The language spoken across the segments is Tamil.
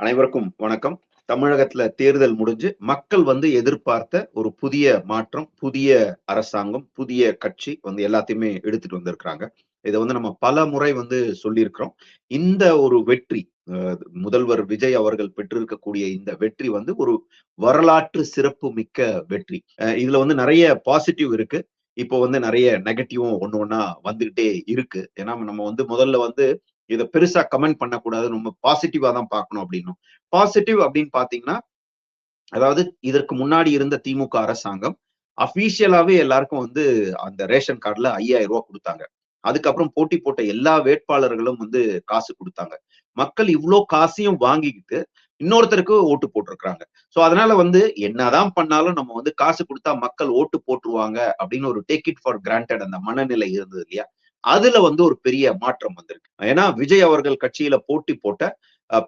அனைவருக்கும் வணக்கம். தமிழகத்துல தேர்தல் முடிஞ்சு மக்கள் எதிர்பார்த்த ஒரு புதிய மாற்றம், புதிய அரசாங்கம், புதிய கட்சி எல்லாத்தையுமே எடுத்துட்டு வந்திருக்கிறாங்க. இத நம்ம பல முறை சொல்லியிருக்கிறோம். இந்த ஒரு வெற்றி முதல்வர் விஜய் அவர்கள் பெற்றிருக்கக்கூடிய இந்த வெற்றி ஒரு வரலாற்று சிறப்பு மிக்க வெற்றி. இதுல நெறைய பாசிட்டிவ் இருக்கு. இப்போ நெறைய நெகட்டிவும் ஒண்ணு ஒண்ணா வந்துகிட்டே இருக்கு. ஏன்னா நம்ம முதல்ல இத பெருசா கமெண்ட் பண்ணக்கூடாது. நம்ம பாசிட்டிவா தான் பார்க்கணும் அப்படின்னும். பாசிட்டிவ் அப்படின்னு பார்த்தீங்கன்னா, அதாவது இதற்கு முன்னாடி இருந்த திமுக அரசாங்கம் அபிஷியலாவே எல்லாருக்கும் அந்த ரேஷன் கார்டுல ரூ. 5000 குடுத்தாங்க. அதுக்கப்புறம் போட்டி போட்ட எல்லா வேட்பாளர்களும் காசு குடுத்தாங்க. மக்கள் இவ்ளோ காசையும் வாங்கிக்கிட்டு இன்னொருத்தருக்கு ஓட்டு போட்டிருக்காங்க. சோ அதனால என்னதான் பண்ணாலும் நம்ம காசு குடுத்தா மக்கள் ஓட்டு போட்டுருவாங்க அப்படின்னு ஒரு டேக் இட் ஃபார் கிராண்டட் அந்த மனநிலை இருந்தது இல்லையா? அதுல ஒரு பெரிய மாற்றம் வந்திருக்கு. ஏன்னா விஜய் அவர்கள் கட்சியில போட்டி போட்ட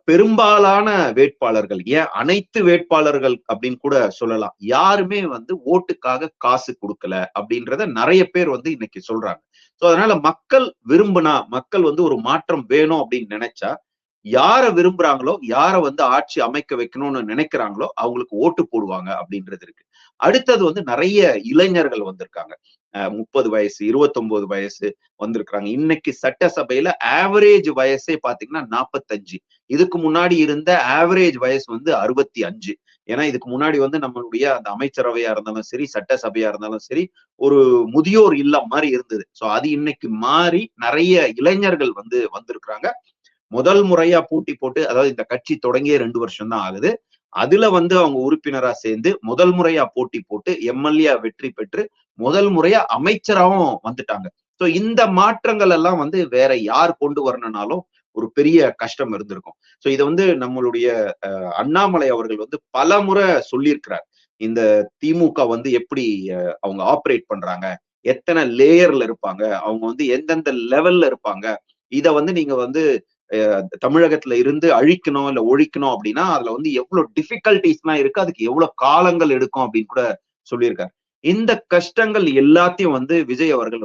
பெரும்பாலான வேட்பாளர்கள், ஏன் அனைத்து வேட்பாளர்கள் அப்படின்னு கூட சொல்லலாம். யாருமே ஓட்டுக்காக காசு குடுக்கல அப்படின்றத நெறைய பேர் இன்னைக்கு சொல்றாங்க. சோ அதனால மக்கள் விரும்புனா, மக்கள் ஒரு மாற்றம் வேணும் அப்படின்னு நினைச்சா, யார விரும்புறாங்களோ, யார ஆட்சி அமைக்க வைக்கணும்னு நினைக்கிறாங்களோ, அவங்களுக்கு ஓட்டு போடுவாங்க அப்படின்றது இருக்கு. அடுத்தது நெறைய இளைஞர்கள் வந்திருக்காங்க. 30 வயசு, 29 வயசு வந்திருக்கிறாங்க. இன்னைக்கு சட்டசபையில ஆவரேஜ் வயசே பாத்தீங்கன்னா 45. இதுக்கு முன்னாடி இருந்த ஆவரேஜ் வயசு 65. ஏன்னா இதுக்கு முன்னாடி நம்மளுடைய அந்த அமைச்சரவையா இருந்தாலும் சரி, சட்டசபையா இருந்தாலும் சரி, ஒரு முதியோர் இல்லம் மாரி இருந்தது. சோ அது இன்னைக்கு மாறி நெறைய இளைஞர்கள் வந்திருக்கிறாங்க. முதல் முறையா போட்டி போட்டு, அதாவது இந்த கட்சி தொடங்கியே 2 வருஷம் தான் ஆகுது. அதுல அவங்க உறுப்பினரா சேர்ந்து முதல் முறையா போட்டி போட்டு எம்எல்ஏ வெற்றி பெற்று முதல் முறையா அமைச்சராவும் வந்துட்டாங்க. சோ இந்த மாற்றங்கள் எல்லாம் வேற யார் கொண்டு வரணும்னாலும் ஒரு பெரிய கஷ்டம் இருந்திருக்கும். சோ இத நம்மளுடைய அண்ணாமலை அவர்கள் பல முறை சொல்லியிருக்கிறார். இந்த திமுக எப்படி அவங்க ஆப்பரேட் பண்றாங்க, எத்தனை லேயர்ல இருப்பாங்க, அவங்க எந்தெந்த லெவல்ல இருப்பாங்க, இத நீங்க தமிழகத்துல இருந்து அழிக்கணும் இல்ல ஒழிக்கணும் அப்படின்னா அதுல எவ்வளவு டிஃபிகல்டிஸ் எல்லாம் இருக்கு, அதுக்கு எவ்வளவு காலங்கள் எடுக்கும் அப்படின்னு கூட சொல்லியிருக்காரு. இந்த கஷ்டங்கள் எல்லாத்தையும் விஜய் அவர்கள்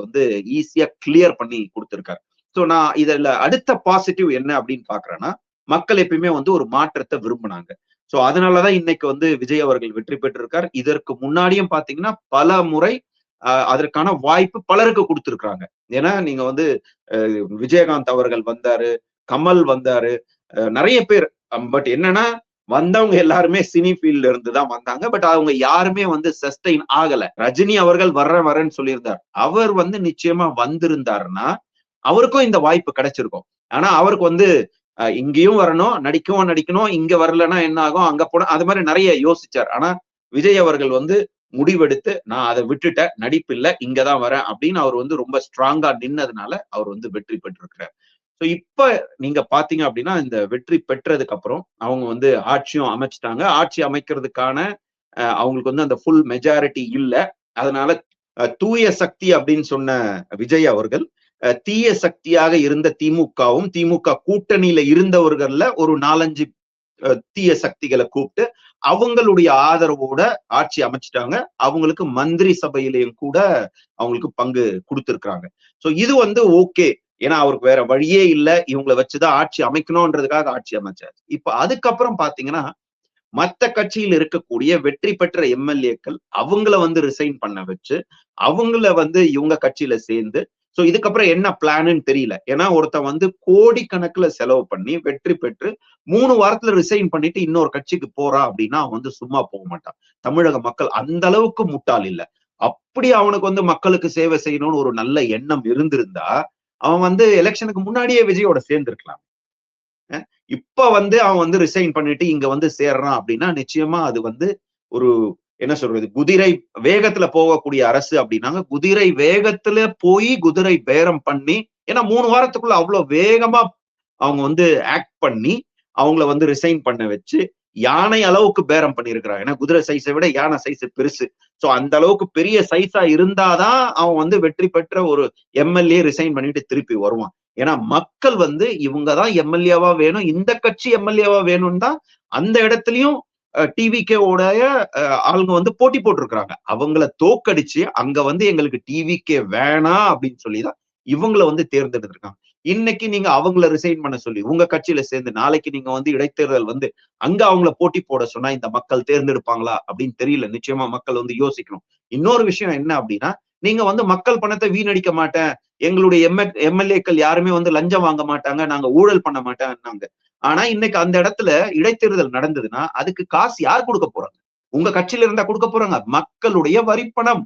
ஈஸியா கிளியர் பண்ணி கொடுத்திருக்காரு. சோ நான் இதுல அடுத்த பாசிட்டிவ் என்ன அப்படின்னு பாக்குறேன்னா, மக்கள் எப்பயுமே ஒரு மாற்றத்தை விரும்பினாங்க. சோ அதனாலதான் இன்னைக்கு விஜய் அவர்கள் வெற்றி பெற்றிருக்கார். இதற்கு முன்னாடியும் பாத்தீங்கன்னா பல முறை அதற்கான வாய்ப்பு பலருக்கு கொடுத்திருக்காங்க. ஏன்னா நீங்க விஜயகாந்த் அவர்கள் வந்தாரு, கமல் வந்தாரு, நிறைய பேர். பட் என்னன்னா வந்தவங்க எல்லாருமே சினி ஃபீல்ட்ல இருந்து தான் வந்தாங்க. பட் அவங்க யாருமே சஸ்டெயின் ஆகல. ரஜினி அவர்கள் வரேன்னு சொல்லியிருந்தார். அவர் நிச்சயமா வந்திருந்தாருன்னா அவருக்கும் இந்த வாய்ப்பு கிடைச்சிருக்கும். ஆனா அவருக்கு இங்கேயும் வரணும், நடிக்கவும் நடிக்கணும், இங்க வரலன்னா என்ன ஆகும், அங்க போன அது மாதிரி நிறைய யோசிச்சார். ஆனா விஜய் அவர்கள் முடிவெடுத்து நான் அதை விட்டுட்டேன், நடிப்பு இல்ல, இங்கதான் வரேன் அப்படின்னு அவர் ரொம்ப ஸ்ட்ராங்கா நின்னதுனால அவர் வெற்றி பெற்றிருக்கிறார். சோ இப்ப நீங்க பாத்தீங்க அப்படின்னா இந்த வெற்றி பெற்றதுக்கு அப்புறம் அவங்க ஆட்சியும் அமைச்சிட்டாங்க. ஆட்சி அமைக்கிறதுக்கான அவங்களுக்கு அந்த ஃபுல் மெஜாரிட்டி இல்ல. அதனால தூய சக்தி அப்படின்னு சொன்ன விஜய் அவர்கள் தீய சக்தியாக இருந்த திமுகவும், திமுக கூட்டணியில இருந்தவர்கள்ல ஒரு 4-5 தீய சக்திகளை கூப்பிட்டு அவங்களுடைய ஆதரவோட ஆட்சி அமைச்சிட்டாங்க. அவங்களுக்கு மந்திரி சபையிலையும் கூட அவங்களுக்கு பங்கு கொடுத்திருக்கிறாங்க. சோ இது ஓகே. ஏன்னா அவருக்கு வேற வழியே இல்ல, இவங்களை வச்சுதான் ஆட்சி அமைக்கணும்ன்றதுக்காக ஆட்சி அமைச்சாரு. இப்ப அதுக்கப்புறம் பாத்தீங்கன்னா மத்த கட்சியில் இருக்கக்கூடிய வெற்றி பெற்ற எம்எல்ஏக்கள் அவங்கள ரிசைன் பண்ண வச்சு அவங்கள இவங்க கட்சியில சேர்ந்து, சோ இதுக்கப்புறம் என்ன பிளான்னு தெரியல. ஏன்னா ஒருத்தன் கோடிக்கணக்குல செலவு பண்ணி வெற்றி பெற்று 3 வாரத்துல ரிசைன் பண்ணிட்டு இன்னொரு கட்சிக்கு போறான் அப்படின்னா அவன் சும்மா போக மாட்டான். தமிழக மக்கள் அந்த அளவுக்கு முட்டாள் இல்ல. அப்படி அவனுக்கு மக்களுக்கு சேவை செய்யணும்னு ஒரு நல்ல எண்ணம் இருந்திருந்தா அவன் எலெக்ஷனுக்கு முன்னாடியே விஜயோட சேர்ந்திருக்கலாம். இப்ப அவன் ரிசைன் பண்ணிட்டு இங்க சேர்றான் அப்படின்னா நிச்சயமா அது ஒரு என்ன சொல்றது, குதிரை வேகத்துல போகக்கூடிய அரசு அப்படின்னாங்க. குதிரை வேகத்துல போய் குதிரை பேரம் பண்ணி, ஏன்னா 3 வாரத்துக்குள்ள அவ்வளவு வேகமா அவங்க ஆக்ட் பண்ணி அவங்கள ரிசைன் பண்ண வச்சு யானை அளவுக்கு பேரம் பண்ணியிருக்கிறாங்க. ஏன்னா குதிரை சைஸை விட யானை சைஸ் பெருசு. சோ அந்த அளவுக்கு பெரிய சைஸா இருந்தாதான் அவன் வெற்றி பெற்ற ஒரு எம்எல்ஏ ரிசைன் பண்ணிட்டு திருப்பி வருவான். ஏன்னா மக்கள் இவங்கதான் எம்எல்ஏவா வேணும், இந்த கட்சி எம்எல்ஏவா வேணும்னு தான் அந்த இடத்துலயும் டிவிகே உடைய ஆளுங்க போட்டி போட்டிருக்கிறாங்க. அவங்கள தோக்கடிச்சு அங்க எங்களுக்கு டிவிகே வேணாம் அப்படின்னு சொல்லிதான் இவங்களை தேர்ந்தெடுத்திருக்காங்க. இன்னைக்கு நீங்க அவங்கள ரிசைன் பண்ண சொல்லி உங்க கட்சியில சேர்ந்து நாளைக்கு நீங்க வந்து இடைத்தேர்தல் வந்து அங்க அவங்கள போட்டி போட சொன்னா இந்த மக்கள் தேர்ந்தெடுப்பாங்களா அப்படின்னு தெரியல. நிச்சயமா மக்கள் வந்து யோசிக்கணும். இன்னொரு விஷயம் என்ன அப்படின்னா, நீங்க வந்து மக்கள் பணத்தை வீணடிக்க மாட்டேன், எங்களுடைய எம்எல்ஏக்கள் யாருமே வந்து லஞ்சம் வாங்க மாட்டாங்க, நாங்க ஊழல் பண்ண மாட்டேன்னாங்க. ஆனா இன்னைக்கு அந்த இடத்துல இடைத்தேர்தல் நடந்ததுன்னா அதுக்கு காசு யார் கொடுக்க போறாங்க? உங்க கட்சியில இருந்தா கொடுக்க போறாங்க. மக்களுடைய வரிப்பணம்.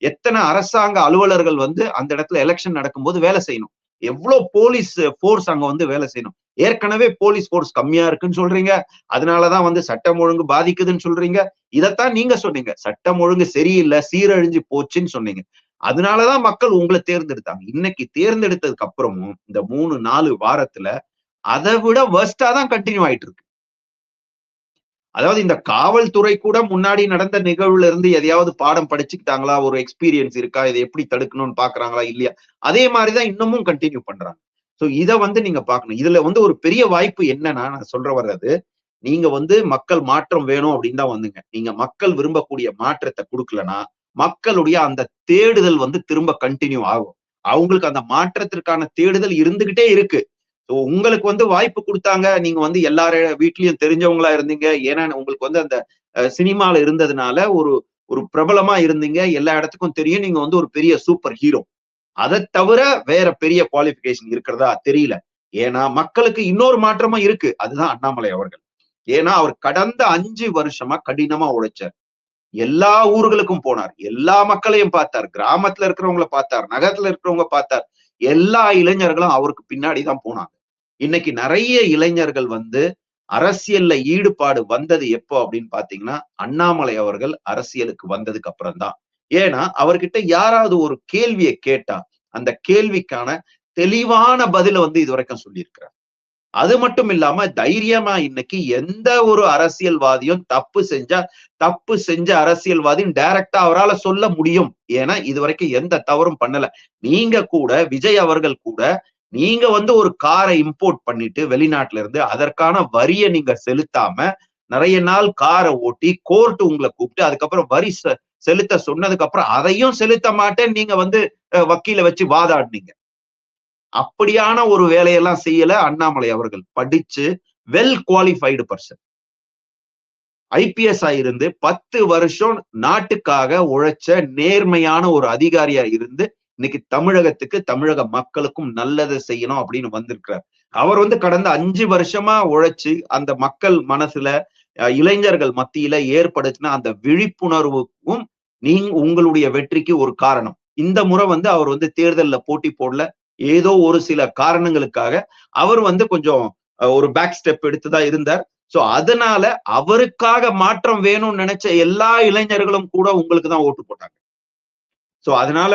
எத்தனை அரசாங்க அலுவலர்கள் வந்து அந்த இடத்துல எலெக்ஷன் நடக்கும்போது வேலை செய்யணும்? எவ்வளவு போலீஸ் போர்ஸ் அங்க வந்து வேலை செய்யணும்? ஏற்கனவே போலீஸ் போர்ஸ் கம்மியா இருக்குன்னு சொல்றீங்க. அதனாலதான் வந்து சட்டம் ஒழுங்கு பாதிக்குதுன்னு சொல்றீங்க. இதைத்தான் நீங்க சொன்னீங்க. சட்டம் ஒழுங்கு சரியில்லை, சீரழிஞ்சு போச்சுன்னு சொன்னீங்க. அதனாலதான் மக்கள் உங்களை தேர்ந்தெடுத்தாங்க. இன்னைக்கு தேர்ந்தெடுத்ததுக்கு அப்புறமும் இந்த 3-4 வாரத்துல அதை விட வேர்ஸ்டா தான் கண்டினியூ ஆயிட்டு இருக்கு. அதாவது இந்த காவல்துறை கூட முன்னாடி நடந்த நிகழ்வுல இருந்து எதையாவது பாடம் படிச்சுக்கிட்டாங்களா? ஒரு எக்ஸ்பீரியன்ஸ் இருக்கா? இதை எப்படி தடுக்கணும்னு பாக்குறாங்களா? இல்லையா? அதே மாதிரிதான் இன்னமும் கண்டினியூ பண்றாங்க. சோ இத வந்து நீங்க பார்க்கணும். இதுல வந்து ஒரு பெரிய வாய்ப்பு என்னன்னா, நான் சொல்ற வர்றது, நீங்க வந்து மக்கள் மாற்றம் வேணும் அப்படின்னு தான் வந்துங்க. நீங்க மக்கள் விரும்பக்கூடிய மாற்றத்தை கொடுக்கலனா, மக்களுடைய அந்த தேடுதல் வந்து திரும்ப கண்டினியூ ஆகும். அவங்களுக்கு அந்த மாற்றத்திற்கான தேடுதல் இருந்துகிட்டே இருக்கு. உங்களுக்கு வந்து வாய்ப்பு கொடுத்தாங்க. நீங்க வந்து எல்லார வீட்லயும் தெரிஞ்சவங்களா இருந்தீங்க. ஏன்னா உங்களுக்கு வந்து அந்த சினிமால இருந்ததுனால ஒரு ஒரு பிரபலமா இருந்தீங்க. எல்லா இடத்துக்கும் தெரியும். நீங்க வந்து ஒரு பெரிய சூப்பர் ஹீரோ. அத தவிர வேற பெரிய குவாலிஃபிகேஷன் இருக்கிறதா தெரியல. ஏன்னா மக்களுக்கு இன்னொரு மாற்றமும் இருக்கு. அதுதான் அண்ணாமலை அவர்கள். ஏன்னா அவர் கடந்த 5 வருஷமா கடினமா உழைச்சார். எல்லா ஊர்களுக்கும் போனார். எல்லா மக்களையும் பார்த்தார். கிராமத்துல இருக்கிறவங்கள பார்த்தார். நகரத்துல இருக்கிறவங்க பார்த்தார். எல்லா இளைஞர்களும் அவருக்கு பின்னாடி தான் போனாங்க. இன்னைக்கு நிறைய இளைஞர்கள் வந்து அரசியல்ல ஈடுபாடு வந்தது எப்போ அப்படின்னு பாத்தீங்கன்னா, அண்ணாமலை அவர்கள் அரசியலுக்கு வந்ததுக்கு அப்புறம் தான். ஏன்னா அவர்கிட்ட யாராவது ஒரு கேள்வியை கேட்டா அந்த கேள்விக்கான தெளிவான பதில வந்து இதுவரைக்கும் சொல்லியிருக்கிறார். அது மட்டும் இல்லாம தைரியமா இன்னைக்கு எந்த ஒரு அரசியல்வாதியும் தப்பு செஞ்ச அரசியல்வாதியும் டைரக்டா அவரால சொல்ல முடியும். ஏன்னா இதுவரைக்கும் எந்த தவறும் பண்ணல. நீங்க கூட விஜய் அவர்கள் கூட நீங்க வந்து ஒரு காரை இம்போர்ட் பண்ணிட்டு வெளிநாட்டுல இருந்து அதற்கான வரிய நீங்க செலுத்தாம நிறைய நாள் காரை ஓட்டி கோர்ட் உங்களை கூப்பிட்டு அதுக்கப்புறம் வரி செலுத்த சொன்னதுக்கு அப்புறம் அதையும் செலுத்த மாட்டேன் நீங்க வந்து வக்கீல வச்சு வாதாடினீங்க. அப்படியான ஒரு வேலையெல்லாம் செய்யல அண்ணாமலை அவர்கள். படிச்சு வெல் குவாலிஃபைடு பர்சன். ஐபிஎஸ் இருந்து 10 வருஷம் நாட்டுக்காக உழைச்ச நேர்மையான ஒரு அதிகாரியா இருந்து இன்னைக்கு தமிழகத்துக்கு தமிழக மக்களுக்கும் நல்லதை செய்யணும் அப்படின்னு வந்திருக்கிறார். அவர் வந்து கடந்த 5 வருஷமா உழைச்சு அந்த மக்கள் மனசுல இளைஞர்கள் மத்தியில ஏற்படுத்தின அந்த விழிப்புணர்வுக்கும் உங்களுடைய வெற்றிக்கு ஒரு காரணம். இந்த முறை வந்து அவர் வந்து தேர்தல்ல போட்டி போடல. ஏதோ ஒரு சில காரணங்களுக்காக அவர் வந்து கொஞ்சம் ஒரு பேக் ஸ்டெப் எடுத்துதான் இருந்தார். சோ அதனால அவருக்காக மாற்றம் வேணும்னு நினைச்ச எல்லா இளைஞர்களும் கூட உங்களுக்கு தான் ஓட்டு போட்டாங்க. சோ அதனால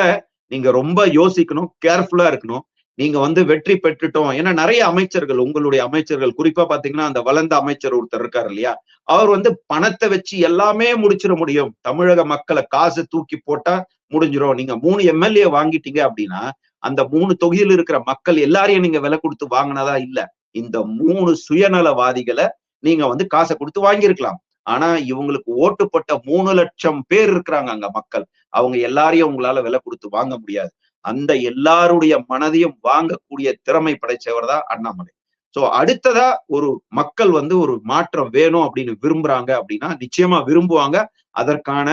நீங்க ரொம்ப யோசிக்கணும், கேர்ஃபுல்லா இருக்கணும். நீங்க வந்து வெற்றி பெற்றுட்டோம். ஏன்னா நிறைய அமைச்சர்கள், உங்களுடைய அமைச்சர்கள் குறிப்பா பாத்தீங்கன்னா அந்த வளர்ந்த அமைச்சர் ஒருத்தர் இருக்காரு இல்லையா? அவர் வந்து பணத்தை வச்சு எல்லாமே முடிச்சிட முடியும். தமிழக மக்களை காசு தூக்கி போட்டா முடிஞ்சிடும். நீங்க 3 எம்எல்ஏ வாங்கிட்டீங்க அப்படின்னா அந்த 3 தொகுதியில் இருக்கிற மக்கள் எல்லாரையும் நீங்க விலை கொடுத்து வாங்கினதா இல்ல. இந்த 3 சுயநலவாதிகளை நீங்க வந்து காசை கொடுத்து வாங்கியிருக்கலாம். ஆனா இவங்களுக்கு ஓட்டு போட்ட 3 லட்சம் பேர் இருக்கிறாங்க அங்க மக்கள். அவங்க எல்லாரையும் உங்களால விலை கொடுத்து வாங்க முடியாது. அந்த எல்லாருடைய மனதையும் வாங்கக்கூடிய திறமை படைச்சவர் தான் அண்ணாமலை. சோ அடுத்ததா ஒரு மக்கள் வந்து ஒரு மாற்றம் வேணும் அப்படின்னு விரும்புறாங்க அப்படின்னா நிச்சயமா விரும்புவாங்க. அதற்கான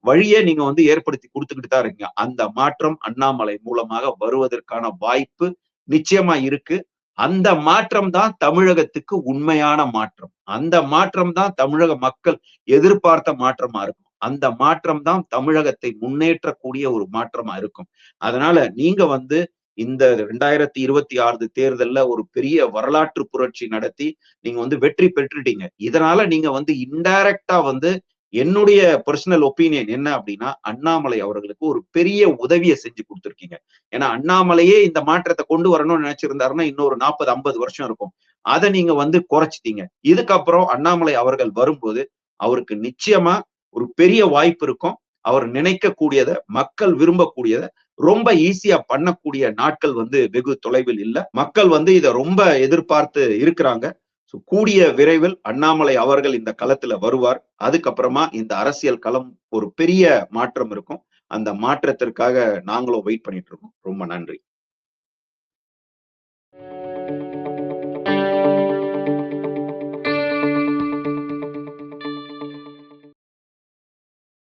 வழியை நீங்க வந்து ஏற்படுத்தி கொடுத்துக்கிட்டு தான் இருக்கீங்க. அந்த மாற்றம் அண்ணாமலை மூலமாக வருவதற்கான வாய்ப்பு நிச்சயமா இருக்கு. அந்த மாற்றம் தான் தமிழகத்துக்கு உண்மையான மாற்றம். அந்த மாற்றம் தான் தமிழக மக்கள் எதிர்பார்த்த மாற்றமா இருக்கும். அந்த மாற்றம் தான் தமிழகத்தை முன்னேற்றக்கூடிய ஒரு மாற்றமா இருக்கும். அதனால நீங்க வந்து இந்த 2026 தேர்தல்ல ஒரு பெரிய வரலாற்று புரட்சி நடத்தி நீங்க வந்து வெற்றி பெற்றுட்டீங்க. இதனால நீங்க வந்து இன்டைரக்டா வந்து என்னுடைய பர்சனல் ஒப்பீனியன் என்ன அப்படின்னா அண்ணாமலை அவர்களுக்கு ஒரு பெரிய உதவியை செஞ்சு கொடுத்துருக்கீங்க. ஏன்னா அண்ணாமலையே இந்த மாற்றத்தை கொண்டு வரணும்னு நினைச்சிருந்தாருன்னா இன்னொரு 40-50 வருஷம் இருக்கும். அதை நீங்க வந்து குறைச்சிட்டீங்க. இதுக்கப்புறம் அண்ணாமலை அவர்கள் வரும்போது அவருக்கு நிச்சயமா ஒரு பெரிய வாய்ப்பு இருக்கும். அவர் நினைக்கக்கூடியதை மக்கள் விரும்பக்கூடியதை ரொம்ப ஈஸியா பண்ணக்கூடிய நாட்கள் வந்து வெகு தொலைவில் இல்ல. மக்கள் வந்து இதை ரொம்ப எதிர்பார்த்து இருக்கிறாங்க. கூடிய விரைவில் அண்ணாமலை அவர்கள் இந்த களத்துல வருவார். அதுக்கப்புறமா இந்த அரசியல் களம் ஒரு பெரிய மாற்றம் இருக்கும். அந்த மாற்றத்திற்காக நாங்களும் வெயிட் பண்ணிட்டு இருக்கோம். ரொம்ப நன்றி.